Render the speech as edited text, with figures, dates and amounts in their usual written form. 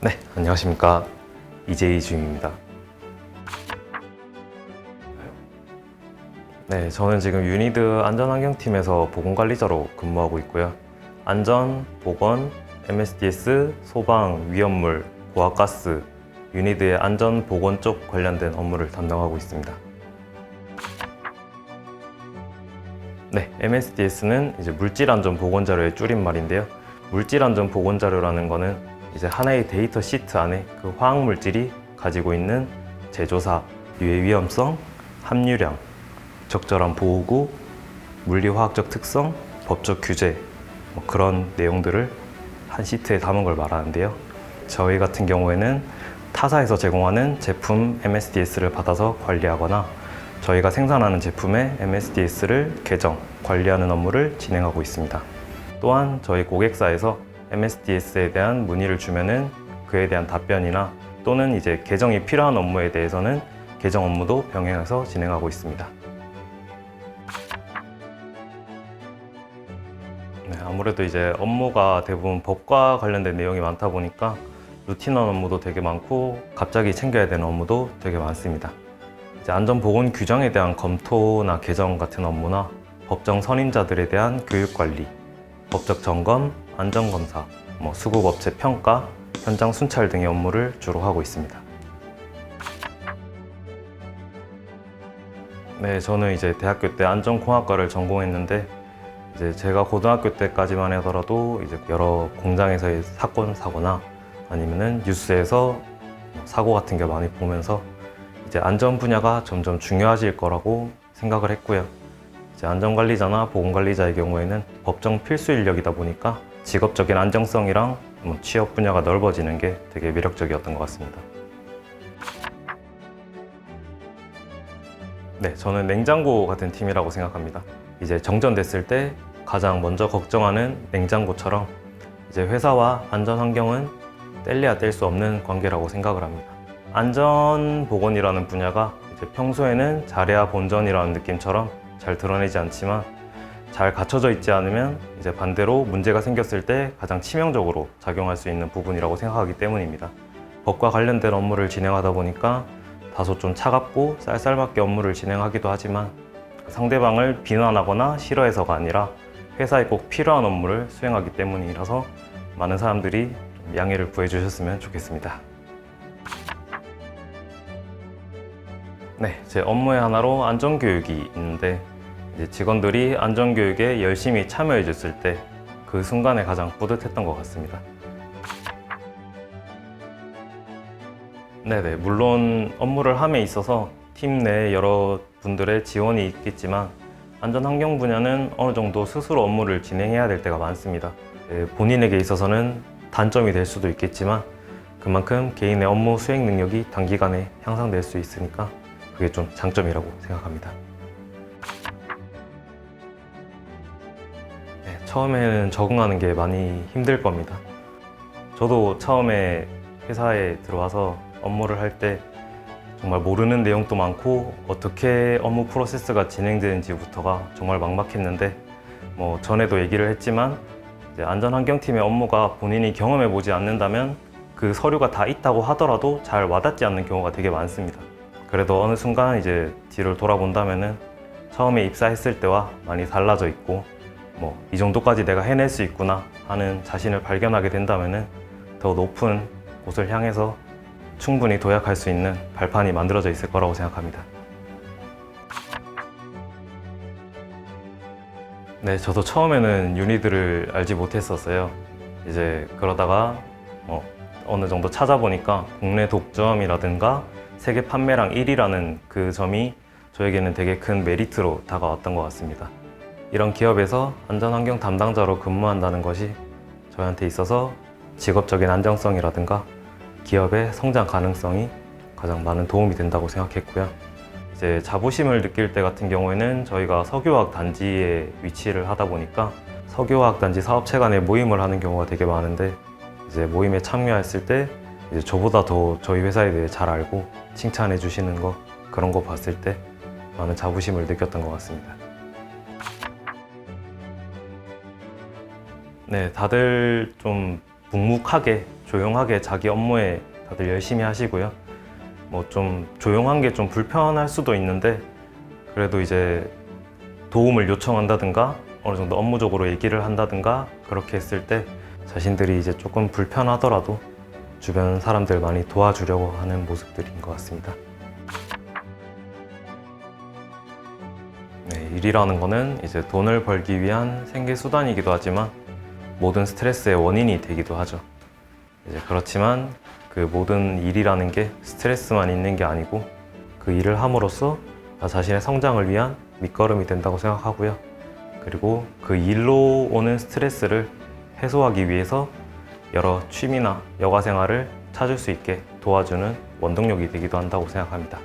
네, 안녕하십니까. 이재희 주임입니다. 네, 저는 지금 유니드 안전환경팀에서 보건관리자로 근무하고 있고요. 안전, 보건, MSDS, 소방, 위험물, 고압가스, 유니드의 안전, 보건 쪽 관련된 업무를 담당하고 있습니다. 네, MSDS는 이제 물질안전보건자료의 줄임말인데요. 물질안전보건자료라는 거는 이제 하나의 데이터 시트 안에 그 화학물질이 가지고 있는 제조사, 유해 위험성, 함유량, 적절한 보호구, 물리화학적 특성, 법적 규제 뭐 그런 내용들을 한 시트에 담은 걸 말하는데요. 저희 같은 경우에는 타사에서 제공하는 제품 MSDS를 받아서 관리하거나 저희가 생산하는 제품의 MSDS를 개정, 관리하는 업무를 진행하고 있습니다. 또한 저희 고객사에서 MSDS에 대한 문의를 주면은 그에 대한 답변이나 또는 이제 개정이 필요한 업무에 대해서는 개정 업무도 병행해서 진행하고 있습니다. 네, 아무래도 이제 업무가 대부분 법과 관련된 내용이 많다 보니까 루틴한 업무도 되게 많고 갑자기 챙겨야 되는 업무도 되게 많습니다. 이제 안전보건 규정에 대한 검토나 개정 같은 업무나 법정 선임자들에 대한 교육관리, 법적 점검, 안전검사, 수급업체 평가, 현장 순찰 등의 업무를 주로 하고 있습니다. 네, 저는 이제 대학교 때 안전공학과를 전공했는데 이제 제가 고등학교 때까지만 하더라도 이제 여러 공장에서의 사고나 아니면은 뉴스에서 사고 같은 게 많이 보면서 이제 안전 분야가 점점 중요해질 거라고 생각을 했고요. 이제 안전관리자나 보건관리자의 경우에는 법정 필수 인력이다 보니까 직업적인 안정성이랑 취업 분야가 넓어지는 게 되게 매력적이었던 것 같습니다. 네, 저는 냉장고 같은 팀이라고 생각합니다. 이제 정전됐을 때 가장 먼저 걱정하는 냉장고처럼 이제 회사와 안전 환경은 뗄래야 뗄 수 없는 관계라고 생각을 합니다. 안전보건이라는 분야가 이제 평소에는 잘해야 본전이라는 느낌처럼 잘 드러내지 않지만 잘 갖춰져 있지 않으면 이제 반대로 문제가 생겼을 때 가장 치명적으로 작용할 수 있는 부분이라고 생각하기 때문입니다. 법과 관련된 업무를 진행하다 보니까 다소 좀 차갑고 쌀쌀맞게 업무를 진행하기도 하지만 상대방을 비난하거나 싫어해서가 아니라 회사에 꼭 필요한 업무를 수행하기 때문이라서 많은 사람들이 좀 양해를 구해주셨으면 좋겠습니다. 네, 제 업무의 하나로 안전교육이 있는데 이제 직원들이 안전교육에 열심히 참여해 줬을 때 그 순간에 가장 뿌듯했던 것 같습니다. 네네, 물론 업무를 함에 있어서 팀 내 여러 분들의 지원이 있겠지만 안전환경 분야는 어느 정도 스스로 업무를 진행해야 될 때가 많습니다. 본인에게 있어서는 단점이 될 수도 있겠지만 그만큼 개인의 업무 수행 능력이 단기간에 향상될 수 있으니까 그게 좀 장점이라고 생각합니다. 네, 처음에는 적응하는 게 많이 힘들 겁니다. 저도 처음에 회사에 들어와서 업무를 할 때 정말 모르는 내용도 많고 어떻게 업무 프로세스가 진행되는지부터가 정말 막막했는데 전에도 얘기를 했지만 이제 안전환경팀의 업무가 본인이 경험해 보지 않는다면 그 서류가 다 있다고 하더라도 잘 와닿지 않는 경우가 되게 많습니다. 그래도 어느 순간 이제 뒤를 돌아본다면은 처음에 입사했을 때와 많이 달라져 있고 이 정도까지 내가 해낼 수 있구나 하는 자신을 발견하게 된다면은 더 높은 곳을 향해서 충분히 도약할 수 있는 발판이 만들어져 있을 거라고 생각합니다. 네, 저도 처음에는 유니드를 알지 못했었어요. 이제 그러다가 어느 정도 찾아보니까 국내 독점이라든가 세계 판매량 1위라는 그 점이 저에게는 되게 큰 메리트로 다가왔던 것 같습니다. 이런 기업에서 안전환경 담당자로 근무한다는 것이 저한테 있어서 직업적인 안정성이라든가 기업의 성장 가능성이 가장 많은 도움이 된다고 생각했고요. 이제 자부심을 느낄 때 같은 경우에는 저희가 석유화학 단지에 위치를 하다 보니까 석유화학 단지 사업체 간의 모임을 하는 경우가 되게 많은데 이제 모임에 참여했을 때 이제 저보다 더 저희 회사에 대해 잘 알고 칭찬해 주시는 거 그런 거 봤을 때 많은 자부심을 느꼈던 것 같습니다. 네, 다들 좀 묵묵하게 조용하게 자기 업무에 다들 열심히 하시고요. 뭐 좀 조용한 게 좀 불편할 수도 있는데 그래도 이제 도움을 요청한다든가 어느 정도 업무적으로 얘기를 한다든가 그렇게 했을 때 자신들이 이제 조금 불편하더라도 주변 사람들 많이 도와주려고 하는 모습들인 것 같습니다. 네, 일이라는 거는 이제 돈을 벌기 위한 생계 수단이기도 하지만 모든 스트레스의 원인이 되기도 하죠. 이제 그렇지만 그 모든 일이라는 게 스트레스만 있는 게 아니고 그 일을 함으로써 나 자신의 성장을 위한 밑거름이 된다고 생각하고요. 그리고 그 일로 오는 스트레스를 해소하기 위해서 여러 취미나 여가 생활을 찾을 수 있게 도와주는 원동력이 되기도 한다고 생각합니다.